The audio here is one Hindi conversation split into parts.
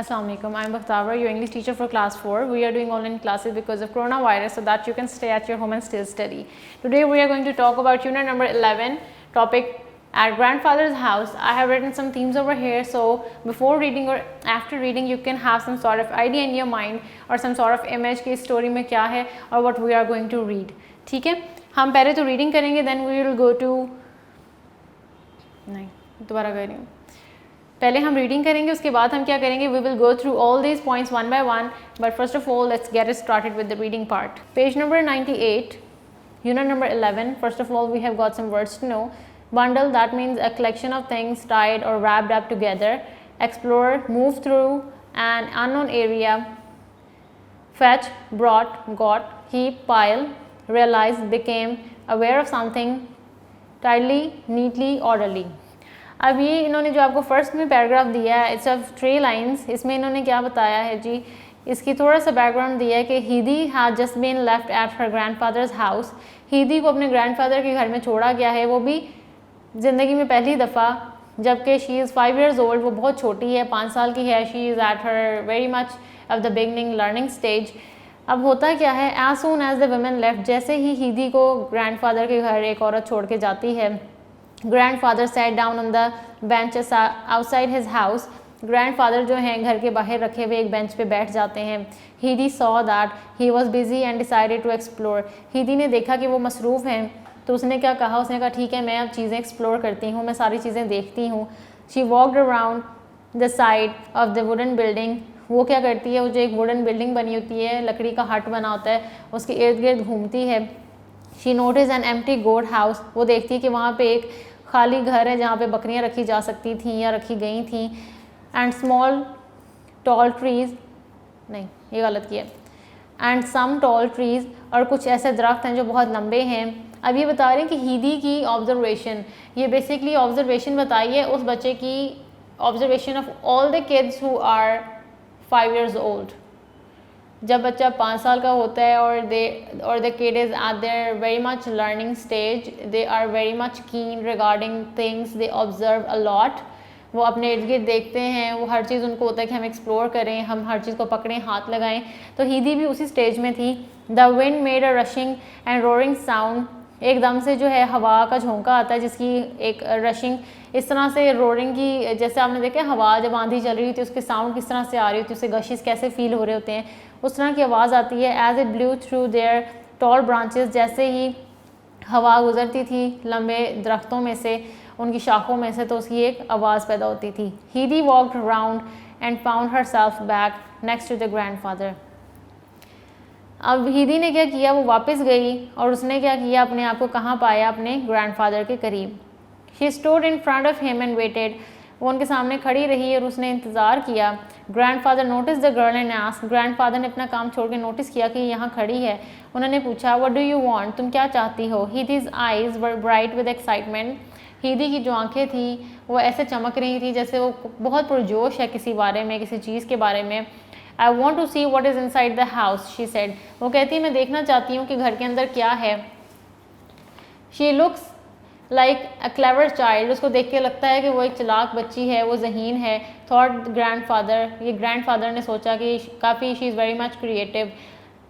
Assalamualaikum. I'm Bakhtavar, your English teacher for class 4. We are doing online classes because of coronavirus so that you can stay at your home and still study. Today we are going to talk about unit number 11, topic at grandfather's house. I have written some themes over here, so before reading or after reading you can have some sort of idea in your mind or some sort of image कि story में क्या है और what we are going to read. ठीक है, हम पहले तो reading करेंगे, then we will go to नहीं दोबारा कर रही हूँ, पहले हम रीडिंग करेंगे, उसके बाद हम क्या करेंगे, we will go through all these points one by one, but first of all let's get started with the reading part. Page number 98, unit number 11. First of all, we have got some words to know. Bundle, that means a collection of things tied or wrapped up together. Explore, move through an unknown area. Fetch, brought, got. Keep, pile. Realize, became aware of something. Tidily, neatly, orderly. अब ये इन्होंने जो आपको फर्स्ट में पैराग्राफ दिया है, इट्स ऑफ 3 लाइन्स. इसमें इन्होंने क्या बताया है जी, इसकी थोड़ा सा बैकग्राउंड दिया है कि Heidi had just been left at her grandfather's house. Heidi को अपने ग्रैंडफादर के घर में छोड़ा गया है, वो भी ज़िंदगी में पहली दफ़ा, जबकि शी इज़ 5 years old, वो बहुत छोटी है, 5 साल की है. She is at her very much of the beginning learning stage. अब होता क्या है, as soon as the women left, जैसे ही हीदी को ग्रैंडफादर के घर एक औरत छोड़ के जाती है, grandfather sat down on the bench outside his house. grandfather जो हैं घर के बाहर रखे हुए एक बेंच पे बैठ जाते हैं. हीदी saw that he was busy and decided to explore. हीदी ने देखा कि वो मसरूफ़ हैं, तो उसने क्या कहा, उसने कहा ठीक है मैं अब चीज़ें एक्सप्लोर करती हूँ, मैं सारी चीज़ें देखती हूँ. she walked around the side of the wooden building. वो क्या करती है, वो जो एक वुडन बिल्डिंग बनी होती है, लकड़ी का हट बना होता है, उसके इर्द गिर्द घूमती है. she noticed an empty goat house. वो देखती है कि वहाँ पे एक खाली घर है जहाँ पे बकरियाँ रखी जा सकती थी या रखी गई थी. एंड स्मॉल टॉल ट्रीज़, नहीं ये गलत किया, एंड सम टॉल ट्रीज़, और कुछ ऐसे दरख्त हैं जो बहुत लंबे हैं. अब ये बता रहे हैं कि हीदी की ऑब्जर्वेशन, ये बेसिकली ऑब्जर्वेशन बताई है उस बच्चे की, observation of all the kids who are 5 years old. जब बच्चा 5 साल का होता है और the kid is at their very much learning stage, they are very much keen regarding things, they observe a lot. वो अपने इर्द गिर्द देखते हैं, वो हर चीज़ उनको होता है कि हम एक्सप्लोर करें, हम हर चीज़ को पकड़ें, हाथ लगाएं. तो हीदी भी उसी स्टेज में थी. The wind made a rushing and roaring sound. एकदम से जो है हवा का झोंका आता है जिसकी एक रशिंग, इस तरह से रोरिंग की, जैसे आपने देखा हवा जब आंधी चल रही थी उसके साउंड किस तरह से आ रही होती है, उससे गशिश कैसे फील हो रहे होते हैं, उस तरह की आवाज़ आती है. As it blew through their tall branches, जैसे ही हवा गुजरती थी लंबे दरख्तों में से, उनकी शाखों में से, तो उसकी एक आवाज़ पैदा होती थी. Heidi walked around and found herself back next to the grandfather. अब हीदी ने क्या किया, वो वापस गई और उसने क्या किया, अपने आप को कहाँ पाया, अपने ग्रैंडफादर के करीब. She stood in front of him and waited. वो उनके सामने खड़ी रही और उसने इंतज़ार किया. Grandfather notice the girl and asked. Grandfather ने अपना काम छोड़ के नोटिस किया कि यहाँ खड़ी है. उन्होंने पूछा, व्हाट डू यू वांट, तुम क्या चाहती हो. Heidi's eyes were bright with excitement. Heidi की जो आंखें थी वो ऐसे चमक रही थी जैसे वो बहुत पुरजोश है किसी बारे में, किसी चीज़ के बारे में. I want to see what is inside the house, she said. वो कहती है मैं देखना चाहती हूँ कि घर के अंदर क्या है. She looks like a clever child. उसको देख के लगता है कि वो एक चालाक बच्ची है, वो ज़हीन है. थॉट ग्रैंडफादर, ये ग्रैंडफादर ने सोचा कि काफ़ी she is very much creative.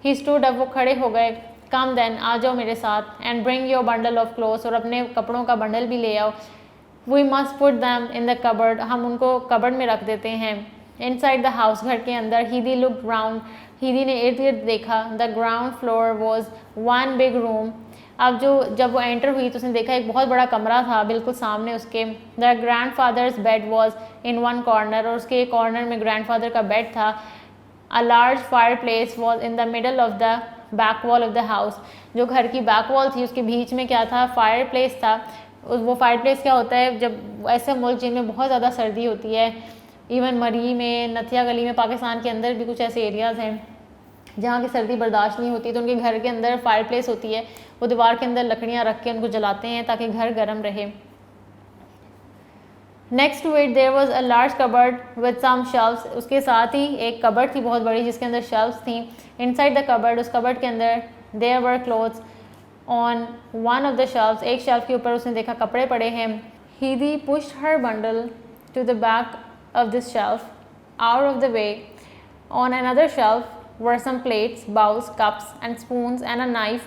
He stood up, वो खड़े हो गए. कम देन, आ जाओ मेरे साथ. And bring your bundle of clothes, और अपने कपड़ों का बंडल भी ले आओ. We must put them in the cupboard, हम उनको कबर्ड में रख देते हैं. इनसाइड द हाउस, घर के अंदर. हीदी लुक्ड राउंड, हीदी ने इर्द गिर्द देखा. The ground floor was one big room. अब जब वो एंटर हुई तो उसने देखा एक बहुत बड़ा कमरा था बिल्कुल सामने उसके. The grandfathers bed was in one corner, और उसके एक कॉर्नर में ग्रैंडफादर का बेड था. A large fire place was in the middle of the back wall of the house. जो घर की बैक वॉल थी उसके बीच में क्या था, फायर प्लेस था. वो फायर प्लेस क्या होता है, जब ऐसे मुल्क जिनमें बहुत ज़्यादा सर्दी होती है, इवन मरी में, नथिया गली में, पाकिस्तान के अंदर भी कुछ ऐसे एरियाज़ हैं जहाँ की सर्दी बर्दाश्त नहीं होती, तो उनके घर के अंदर फायर प्लेस होती है. वो दीवार के अंदर लकड़ियाँ रख के उनको जलाते हैं ताकि घर गर्म रहे. Next to it there was a large cupboard with some shelves. उसके साथ ही एक कबर्ड थी बहुत बड़ी जिसके अंदर शेल्फ्स थी. इनसाइड द कबर्ड, उस कबर्ड के अंदर, there were clothes on one of the shelves. एक शेल्फ के ऊपर उसने देखा कपड़े पड़े हैं. Heidi pushed her bundle to the back of this shelf. out of the way. On another shelf were some plates, bowls, cups and spoons and a knife.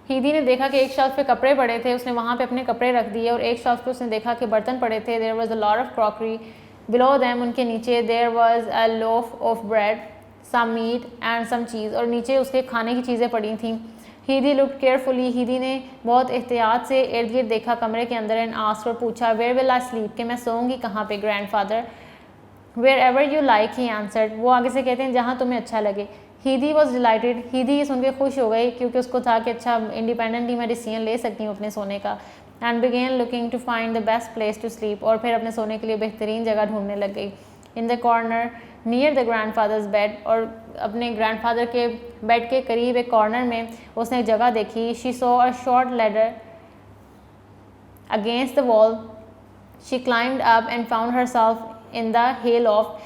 हीदी ने देखा कि एक शेल्फ पे कपड़े पड़े थे, उसने वहाँ पे अपने कपड़े रख दिए, और एक शेल्फ पे उसने देखा कि बर्तन पड़े थे. There was a lot of crockery. Below them, उनके नीचे, there was a loaf of bread, some meat and some cheese. और नीचे उसके खाने की चीज़ें पड़ी थी. हीदी looked carefully. हीदी ने बहुत एहतियात से इर्द गिर्द देखा कमरे के अंदर, and asked और पूछा, where will I sleep? कि मैं सोऊंगी कहाँ पे grandfather? Wherever you like, he answered. वो आगे से कहते हैं जहाँ तुम्हें अच्छा लगे. हीदी वॉज डिलाइटेड. हीदी सुन के खुश हो गई क्योंकि उसको था कि अच्छा इंडिपेंडेंटली मैं डिसीजन ले सकती हूँ अपने सोने का. And began looking to find the best place to sleep. और फिर अपने सोने के लिए बेहतरीन जगह ढूंढने लग गई. In the corner near the grandfathers bed. और अपने ग्रैंडफादर के बेड के करीब एक कॉर्नर में उसने एक जगह देखी. She saw a short ladder against the wall. She climbed up and found herself in the hay loft.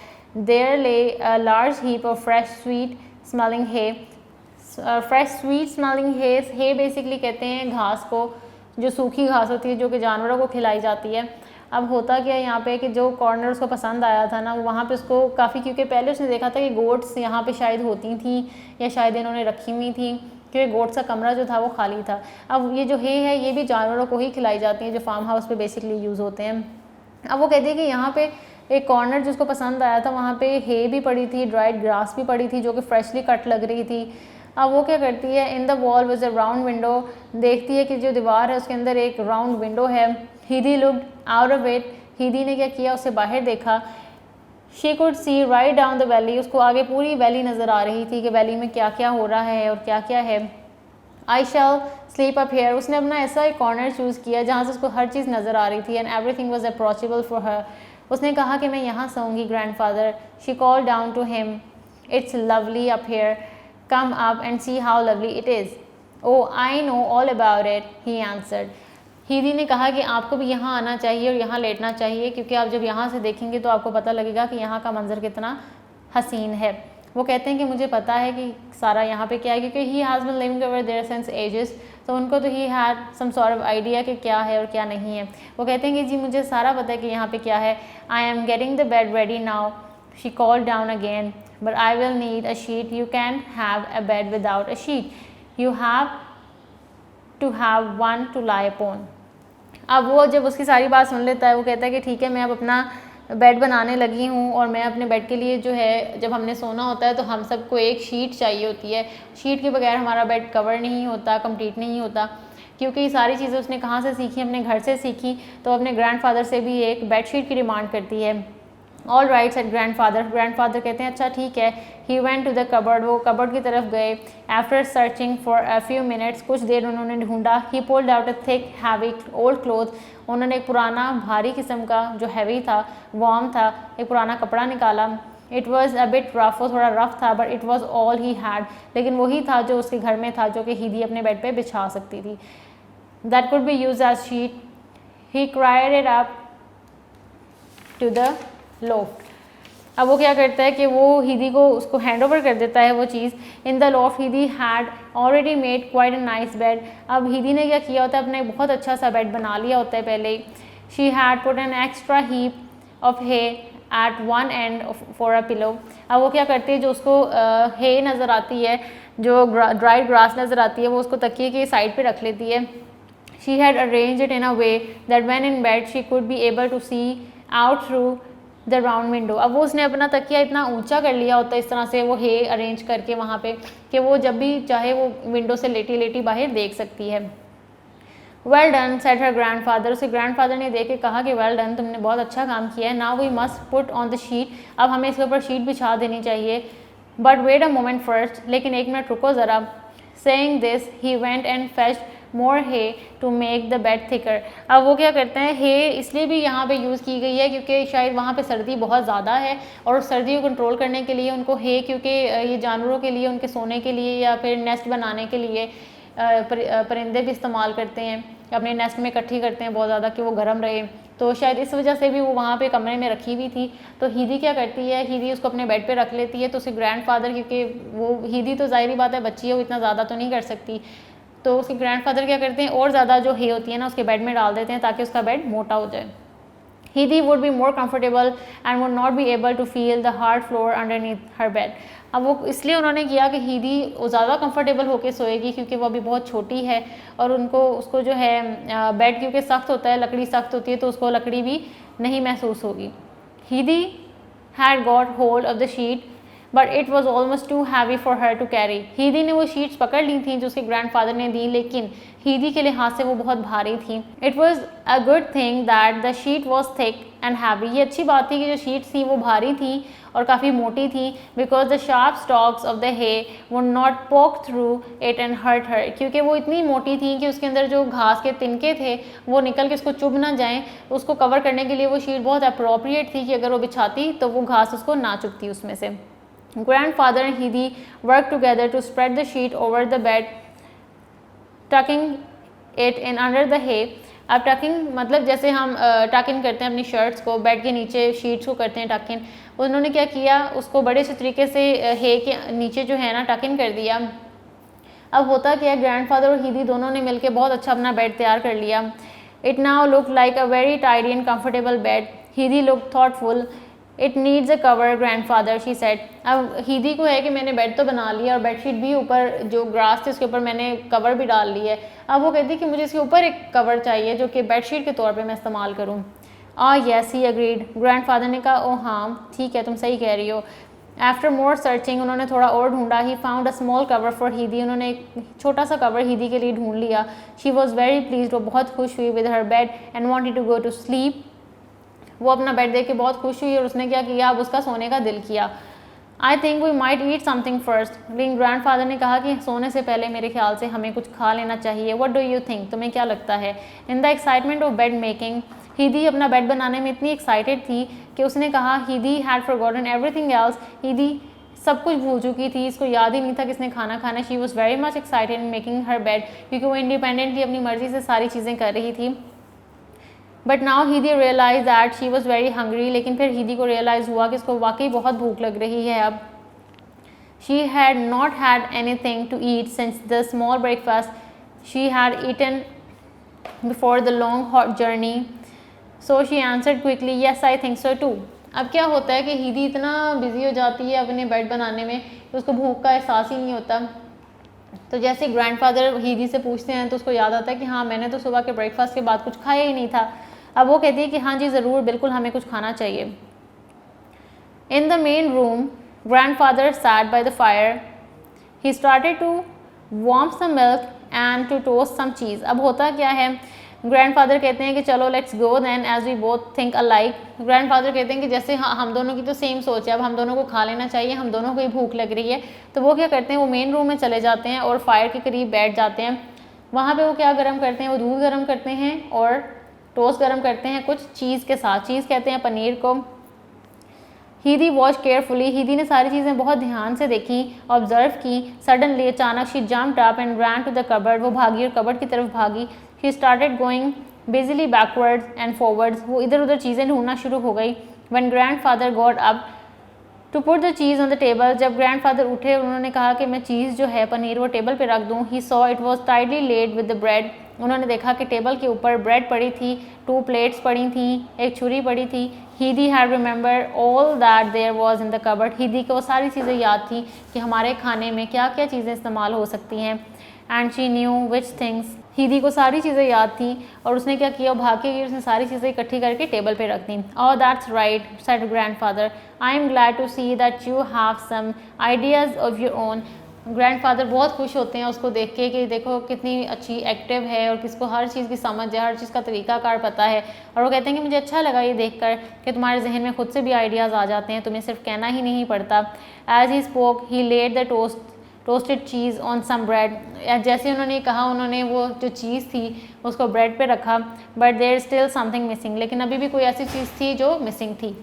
There lay a large heap of fresh sweet smelling hay. fresh sweet smelling hay. hay basically कहते हैं घास को, जो सूखी घास होती है जो कि जानवरों को खिलाई जाती है. अब होता क्या है यहाँ पे कि जो कॉर्नर उसको पसंद आया था ना, वहाँ पे उसको काफ़ी, क्योंकि पहले उसने देखा था कि गोट्स यहाँ पे शायद होती थी या शायद इन्होंने रखी हुई थी, क्योंकि गोट्स का कमरा जो था वो खाली था. अब ये जो hay है ये भी जानवरों को ही खिलाई जाती है जो फार्म हाउस पे बेसिकली यूज़ होते हैं. अब वो कहती है कि यहाँ पे एक कॉर्नर जिसको पसंद आया था वहाँ पे hay भी पड़ी थी, ड्राइड ग्रास भी पड़ी थी जो कि फ्रेशली कट लग रही थी. अब वो क्या करती है, in the wall was a round window. देखती है कि जो दीवार है उसके अंदर एक राउंड विंडो है. हीदी looked out of it. Heidi ने क्या किया, उससे बाहर देखा. She could see write down the valley. उसको आगे पूरी वैली नज़र आ रही थी कि वैली में क्या क्या हो रहा है और क्या क्या है. आई शैल स्लीप अप हेयर. उसने अपना ऐसा एक कॉर्नर चूज़ किया जहाँ से उसको हर चीज़ नज़र आ रही थी. And everything was approachable for her. उसने कहा कि मैं यहाँ सोऊंगी grandfather. She called down to him, it's lovely up here, come up and see how lovely it is. Oh I know all about it, he answered. Heidi ने कहा कि आपको भी यहाँ आना चाहिए और यहाँ लेटना चाहिए, क्योंकि आप जब यहाँ से देखेंगे तो आपको पता लगेगा कि यहाँ का मंजर कितना हसीन है. वो कहते हैं कि मुझे पता है कि सारा यहाँ पे क्या है, क्योंकि he has been living over there since ages. तो उनको तो he had some sort of idea कि क्या है और क्या नहीं है. वो कहते हैं कि जी मुझे सारा पता है कि यहाँ पे क्या है. I am getting the bed ready now. She called down again, but I will need a sheet. You can have a bed without a sheet. You have to have one to lie upon. अब वो जब उसकी सारी बात सुन लेता है वो कहता है कि ठीक है, मैं अब अपना बेड बनाने लगी हूँ, और मैं अपने बेड के लिए जो है, जब हमने सोना होता है तो हम सबको एक शीट चाहिए होती है. शीट के बगैर हमारा बेड कवर नहीं होता, कंप्लीट नहीं होता. क्योंकि ये सारी चीज़ें उसने कहाँ से सीखी, अपने घर से सीखी. तो अपने ग्रैंडफादर से भी एक बेड शीट की डिमांड करती है. All right said grandfather. Grandfather कहते हैं अच्छा ठीक है. He went to the cupboard. वो कबर्ड की तरफ गए. After searching for a few minutes, कुछ देर उन्होंने ढूंढा. He pulled out a thick heavy old cloth. उन्होंने एक पुराना भारी किस्म का, जो हैवी था, वार्म था, एक पुराना कपड़ा निकाला. It was a bit rough. वो थोड़ा रफ था, but it was all he had. लेकिन वही था जो उसके घर में था, जो कि हीदी अपने बेड पे बिछा सकती थी. That could be use as sheet. He cried it up to the loft. अब वो क्या करता है कि वो हीदी को उसको हैंड ओवर कर देता है वो चीज़. In the loft Heidi had already made quite a nice bed. अब हीदी ने क्या किया होता है, अपने बहुत अच्छा सा बेड बना लिया होता है पहले ही. She had put an extra heap of hay at one end for a pillow. अब वो क्या करती है, जो उसको हे नज़र आती है, जो ड्राइड ग्रास नज़र आती है, वो उसको तकिए के साइड पे रख लेती है. She had arrange it in a way that when in bed she could be able to see out through the round window. अब वो उसने अपना तकिया इतना ऊंचा कर लिया होता है इस तरह से वो हे अरेंज करके वहाँ पे, कि वो जब भी चाहे वो विंडो से लेटी लेटी बाहर देख सकती है. वेल डन सेड हर ग्रैंडफादर. उसके ग्रैंडफादर ने देख के कहा कि वेल डन, तुमने बहुत अच्छा काम किया है. Now we must put on the sheet. अब हमें इसके ऊपर शीट बिछा देनी चाहिए. But wait a moment first. लेकिन एक मिनट रुको ज़रा. Saying this he went and fetched more hay to make the bed thicker. अब वो क्या करते हैं, हे इसलिए भी यहाँ पे यूज़ की गई है क्योंकि शायद वहाँ पे सर्दी बहुत ज़्यादा है, और सर्दी को कंट्रोल करने के लिए उनको हे, क्योंकि ये जानवरों के लिए, उनके सोने के लिए या फिर नेस्ट बनाने के लिए परिंदे भी इस्तेमाल करते हैं, अपने नेस्ट में इकट्ठी करते हैं बहुत ज़्यादा कि वो गर्म रहे. तो शायद इस वजह से भी वो वहाँ पे कमरे में रखी हुई थी. तो हीदी क्या करती है, हीदी उसको अपने बेड पे रख लेती है. तो उसके ग्रैंडफादर, क्योंकि वो हीदी तो ज़ाहिर बात है बच्ची है, वो इतना ज़्यादा तो नहीं कर सकती, तो उसके ग्रैंडफादर क्या करते हैं, और ज़्यादा जो हे होती है ना उसके बेड में डाल देते हैं ताकि उसका बेड मोटा हो जाए. Hidi would be more comfortable and would not be able to feel the hard floor underneath her bed. अब वो इसलिए उन्होंने किया कि हीदी ज़्यादा कंफर्टेबल होकर सोएगी क्योंकि वो अभी बहुत छोटी है और उसको जो है बेड क्योंकि सख्त होता है, लकड़ी सख्त होती है तो उसको लकड़ी भी नहीं महसूस होगी. Hidi had got hold of the sheet but it was almost too heavy for her to carry. हीदी ने वो शीट्स पकड़ ली थी जो उसके ग्रैंडफादर ने दी, लेकिन हीदी के लिहाज से वो बहुत भारी थी. It was a good thing that the sheet was thick and heavy. ये अच्छी बात थी कि जो शीट्स थी वो भारी थी और काफ़ी मोटी थी. Because the sharp stalks of the hay would not poke through it and hurt her. क्योंकि वो इतनी मोटी थी कि उसके अंदर जो घास के तिनके थे वो निकल के उसको चुभ ना जाएं, उसको कवर करने के लिए वो शीट बहुत अप्रोप्रिएट थी कि अगर वो बिछाती तो वो घास उसको ना चुभती उसमें से. Grandfather and Hidi worked together to spread the sheet over the bed, tucking it in under the hay. अब टकिंग मतलब जैसे हम टक इन करते हैं अपनी शर्ट्स को, बेड के नीचे शीट्स को करते हैं टक इन. उन्होंने क्या किया, उसको बड़े से तरीके से हे के नीचे जो है ना टक इन कर दिया. अब होता क्या है, ग्रैंडफादर और हीदी दोनों ने मिलकर बहुत अच्छा अपना बेड तैयार कर लिया. It now look like a very tidy and comfortable bed. हीदी look thoughtful. It needs a cover grandfather she said. अब हीदी को है कि मैंने बेड तो बना लिया और बेडशीट भी ऊपर जो ग्रास थी उसके ऊपर मैंने कवर भी डाल ली है. अब वो कहती कि मुझे इसके ऊपर एक कवर चाहिए जो कि बेडशीट के तौर पे मैं इस्तेमाल करूं. Yes he agreed. ग्रैंडफादर ने कहा ओह हाँ ठीक है तुम सही कह रही हो. आफ्टर मोर सर्चिंग उन्होंने थोड़ा और ढूंढा. He found a small cover for हीदी. उन्होंने एक छोटा सा कवर हीदी के लिए ढूंढ लिया. She was very please. वो बहुत खुश हुई with her bed and wanted to go to sleep. वो अपना बेड देख के बहुत खुश हुई और उसने क्या किया, अब उसका सोने का दिल किया. I think we might eat something first. लेकिन ग्रैंडफादर ने कहा कि सोने से पहले मेरे ख्याल से हमें कुछ खा लेना चाहिए. व्हाट डू यू थिंक, तुम्हें क्या लगता है. In the excitement of bed making, हीदी अपना बेड बनाने में इतनी एक्साइटेड थी कि उसने कहा हीदी हैड फॉरगॉटन एवरीथिंग एल्स. हीदी सब कुछ भूल चुकी थी, इसको याद ही नहीं था किसने खाना खाना. She was very much excited in making her bed, क्योंकि वो इंडिपेंडेंटली अपनी मर्जी से सारी चीज़ें कर रही थी. But now Heidi realize that she was very hungry. लेकिन फिर हीदी को रियलाइज़ हुआ कि इसको वाकई बहुत भूख लग रही है. अब she had not had anything to eat since the small breakfast she had eaten before the long hot journey. So she answered quickly yes I think so too. अब क्या होता है कि हीदी इतना बिजी हो जाती है अपने बेड बनाने में कि उसको भूख का एहसास ही नहीं होता. तो जैसे ग्रैंडफादर हीदी से पूछते हैं तो उसको याद आता है कि हाँ मैंने तो सुबह के ब्रेकफास्ट के बाद कुछ खाया ही नहीं था. अब वो कहती है कि हाँ जी ज़रूर बिल्कुल हमें कुछ खाना चाहिए. In the main room grandfather sat by the fire. He started to warm some milk and to toast some cheese. अब होता क्या है, ग्रैंडफादर कहते हैं कि चलो let's go then as we both think alike. Grandfather कहते हैं कि जैसे हाँ हम दोनों की तो सेम सोच है, अब हम दोनों को खा लेना चाहिए, हम दोनों को ही भूख लग रही है. तो वो क्या करते हैं, वो मेन रूम में चले जाते हैं और फायर के करीब बैठ जाते हैं. वहाँ पे वो क्या गर्म करते हैं, वो दूध गर्म करते हैं और टोस्ट गर्म करते हैं कुछ चीज़ के साथ. चीज़ कहते हैं पनीर को. हीदी वॉच केयरफुली. हीदी ने सारी चीज़ें बहुत ध्यान से देखी, ऑब्जर्व की. सडनली अचानक she jumped up and ran to the cupboard. वो भागी और कबर्ड की तरफ भागी. She started going busily backwards and forwards. वो इधर उधर चीज़ें ढूंढना शुरू हो गई. When grandfather got up to put the cheese on the table. जब ग्रैंडफादर उठे उन्होंने कहा कि मैं चीज़ जो है पनीर वो टेबल पे रख दूँ. He saw it was tightly laid with the bread. उन्होंने देखा कि टेबल के ऊपर ब्रेड पड़ी थी, 2 प्लेट्स पड़ी थी, एक छुरी पड़ी थी. Heidi had remember all that there was in the cupboard. Heidi को सारी चीज़ें याद थी कि हमारे खाने में क्या क्या चीज़ें इस्तेमाल हो सकती हैं. And she knew which things. हीदी को सारी चीज़ें याद थी और उसने क्या किया, भाग के उसने सारी चीज़ें इकट्ठी करके टेबल पे रख दी. Oh that's right said grandfather. I am glad to see that you have some ideas of your own. Grandfather बहुत खुश होते हैं उसको देख के कि देखो कितनी अच्छी एक्टिव है और किसको हर चीज़ की समझ है, हर चीज़ का तरीकाकार पता है. और वो कहते हैं कि मुझे अच्छा लगा ये देखकर कि तुम्हारे जहन में खुद से भी आइडियाज़ आ जाते हैं, तुम्हें सिर्फ कहना ही नहीं पड़ता. As he spoke he laid the toasted cheese on some bread. जैसे उन्होंने कहा उन्होंने वो जो चीज़ थी उसको ब्रेड पे रखा. But there still something missing. लेकिन अभी भी कोई ऐसी चीज़ थी जो मिसिंग थी.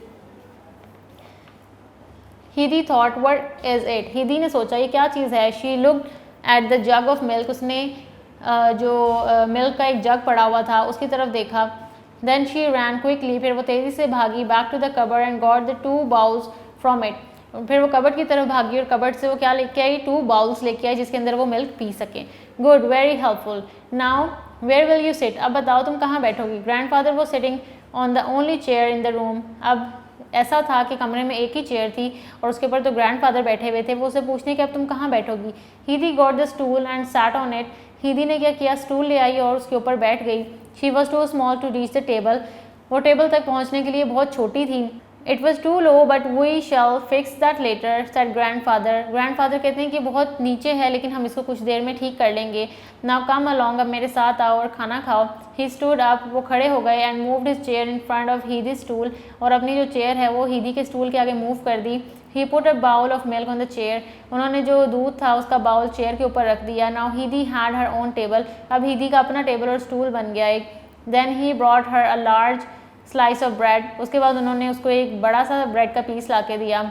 हीदी thought what is it. Heidi ने सोचा ये क्या चीज़ है. She looked at the jug of milk. उसने जो मिल्क का एक जग पड़ा हुआ था उसकी तरफ देखा. Then she ran quickly. फिर वो तेज़ी से भागी back to the cupboard and got the 2 bowls from it. फिर वो कबर्ड की तरफ भागी और कबर्ड से वो क्या लेके आई, 2 बाउल्स लेके आई जिसके अंदर वो मिल्क पी सके. Good, very helpful. Now where will you sit. अब बताओ तुम कहाँ बैठोगी. ग्रैंडफादर वो sitting on the only chair in the room. अब ऐसा था कि कमरे में एक ही चेयर थी और उसके ऊपर तो ग्रैंडफादर बैठे हुए थे। वो उसे पूछने कि अब तुम कहाँ बैठोगी। Heidi got the stool and sat on it. Heidi ने क्या किया, स्टूल ले आई और उसके ऊपर बैठ गई। She was too small to reach the table. वो टेबल तक पहुँचने के लिए बहुत छोटी थी। It was too low but we shall fix that later said grandfather. Grandfather कहते हैं कि बहुत नीचे है लेकिन हम इसको कुछ देर में ठीक कर लेंगे। नाउ कम अलॉन्ग, अब मेरे साथ आओ और खाना खाओ। ही स्टूड अप, वो खड़े हो गए and moved his chair in front of हीदी stool, और अपनी जो चेयर है वो हीदी के स्टूल के आगे मूव कर दी। He put a bowl of milk on the chair. उन्होंने जो दूध था उसका बाउल चेयर के ऊपर रख दिया। Now हीदी had her own table. अब हीदी का अपना टेबल और स्टूल बन गया एक। Then he brought her a large slice of bread. उसके बाद उन्होंने उसको एक बड़ा सा ब्रेड का पीस ला के दिया।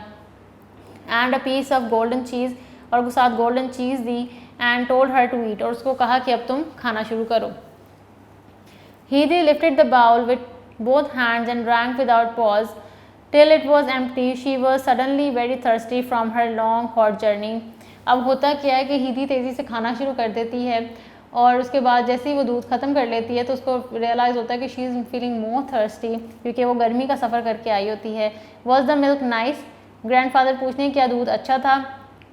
And a piece of golden cheese, और साथ गोल्डन चीज़ दी। And told her to eat, और उसको कहा कि अब तुम खाना शुरू करो। Heidi lifted the bowl with both hands and drank without pause till it was empty. She was suddenly very thirsty from her long hot journey. अब होता क्या है कि हीदी तेज़ी से खाना शुरू कर देती है और उसके बाद जैसे ही वो दूध ख़त्म कर लेती है तो उसको रियलाइज़ होता है कि she is feeling more thirsty, क्योंकि वो गर्मी का सफ़र करके आई होती है। Was the milk nice? Grandfather पूछने क्या दूध अच्छा था?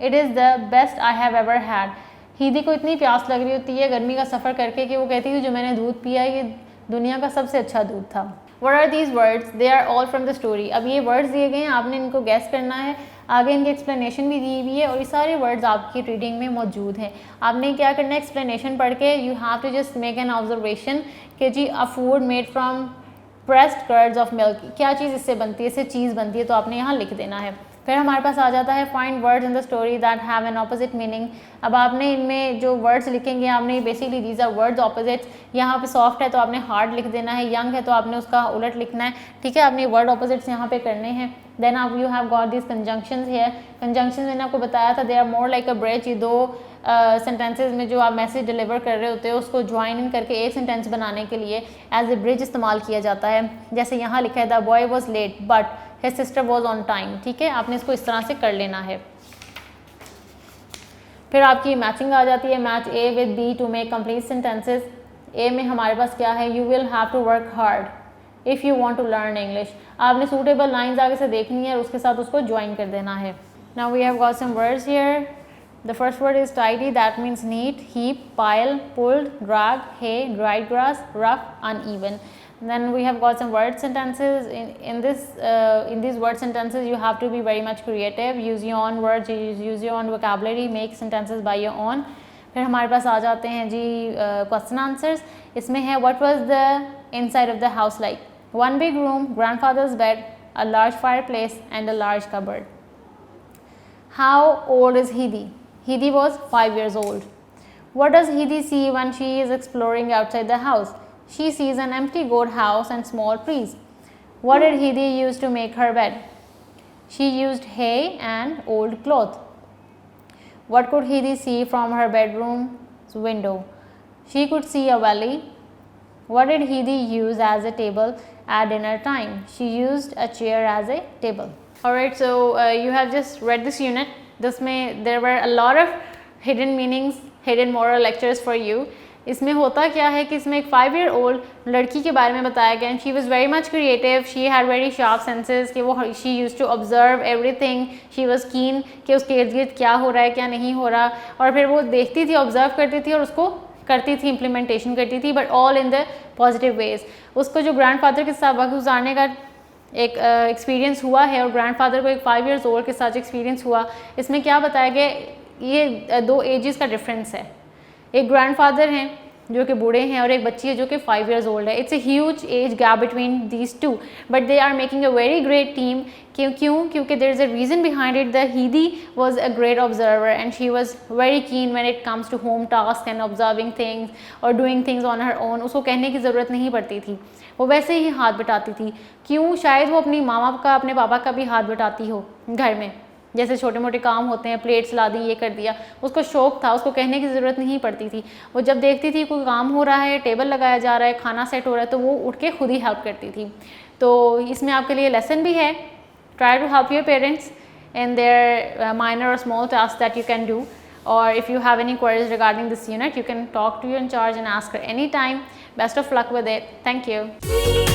It is the best I have ever had. हीदी को इतनी प्यास लग रही होती है गर्मी का सफ़र करके कि वो कहती है जो मैंने दूध पिया ये दुनिया का सबसे अच्छा दूध था। What are these words? They are all from the story. अब ये वर्ड्स दिए गए हैं, आपने इनको गैस करना है। आगे इनकी एक्सप्लेनेशन भी दी हुई है और ये सारे वर्ड्स आपकी रीडिंग में मौजूद हैं। आपने क्या करना है, एक्सप्लेनेशन पढ़ के you have to just make an observation कि G a food made from pressed curds of milk, क्या चीज़ इससे बनती है, इससे चीज़ बनती है, तो आपने यहाँ लिख देना है। फिर हमारे पास आ जाता है find words in the story that have an opposite meaning. अब आपने इनमें जो वर्ड्स लिखेंगे आपने basically these are words opposites. यहाँ पे सॉफ्ट है तो आपने हार्ड लिख देना है, यंग है तो आपने उसका उलट लिखना है, ठीक है। आपने वर्ड ऑपोजिट्स यहाँ पे करने हैं। देन आप you have got this conjunctions here. Conjunctions मैंने आपको बताया था, they are more like a bridge. ये दो सेंटेंसेज में जो आप मैसेज डिलीवर कर रहे होते हो उसको ज्वाइन इन करके एक सेंटेंस बनाने के लिए एज ए ब्रिज इस्तेमाल किया जाता है। जैसे यहाँ लिखा है the boy was late but his sister was on time, ठीक है। आपने इसको इस तरह से कर लेना है। फिर आपकी मैचिंग आ जाती है, match A with B to make complete sentences. A में हमारे पास क्या है, you will have to work hard if you want to learn English. आपने सूटेबल लाइंस आगे से देखनी है और उसके साथ उसको ज्वाइन कर देना है। Now we have got some words here. The first word is tidy, that means neat, heap, pile, pulled, drag, hay, dried grass, rough, uneven. Then we have got some word sentences. In these word sentences you have to be very much creative. Use your own words, use your own vocabulary, make sentences by your own. फिर हमारे पास आ जाते हैं जी क्वेश्चन आंसर्स। इसमें है what was the inside of the house like? One big room, grandfather's bed, a large fireplace and a large cupboard. How old is Hidi? Hidi was 5 years old. What does Hidi see when she is exploring outside the house? She sees an empty goat house and small trees. What did Hidi use to make her bed? She used hay and old cloth. What could Hidi see from her bedroom's window? She could see a valley. What did Hidi use as a table at dinner time? She used a chair as a table. Alright, so you have just read this unit. there were a lot of hidden meanings, hidden moral lectures for you. इसमें होता क्या है कि इसमें एक 5 year old लड़की के बारे में बताया गया and she was very much creative, she had very sharp senses कि वो she use to observe everything, she was keen कि उसके इर्द गिर्द क्या हो रहा है क्या नहीं हो रहा, और फिर वो देखती थी, ऑब्जर्व करती थी और उसको करती थी, इम्प्लीमेंटेशन करती थी, but all in the positive ways. उसको जो ग्रैंडफादर के साथ वक्त गुजारने का एक एक्सपीरियंस हुआ है और ग्रैंडफादर को एक 5 years old के साथ एक्सपीरियंस हुआ, इसमें क्या बताया गया, ये 2 एजेस का डिफरेंस है। एक ग्रैंडफादर हैं जो कि बूढ़े हैं और एक बच्ची है जो कि 5 years old है। It's a huge age gap between these two, but they are making a very great team. क्योंकि there is a reason behind it. The Heidi was a great observer and she was very keen when it comes to home task and observing things और doing things on her own. उसको कहने की ज़रूरत नहीं पड़ती थी, वो वैसे ही हाथ बटाती थी। क्यों? शायद वो अपनी मामा का, अपने पापा का भी हाथ बटाती हो घर में, जैसे छोटे मोटे काम होते हैं, प्लेट्स ला दी, ये कर दिया, उसको शौक था, उसको कहने की ज़रूरत नहीं पड़ती थी। वो जब देखती थी कोई काम हो रहा है, टेबल लगाया जा रहा है, खाना सेट हो रहा है, तो वो उठ के खुद ही हेल्प करती थी। तो इसमें आपके लिए लेसन भी है, try to help your parents in their minor और small task that you can do, or if you have any queries regarding this unit, you can talk to your in charge and ask her anytime. Best of luck with it. Thank you.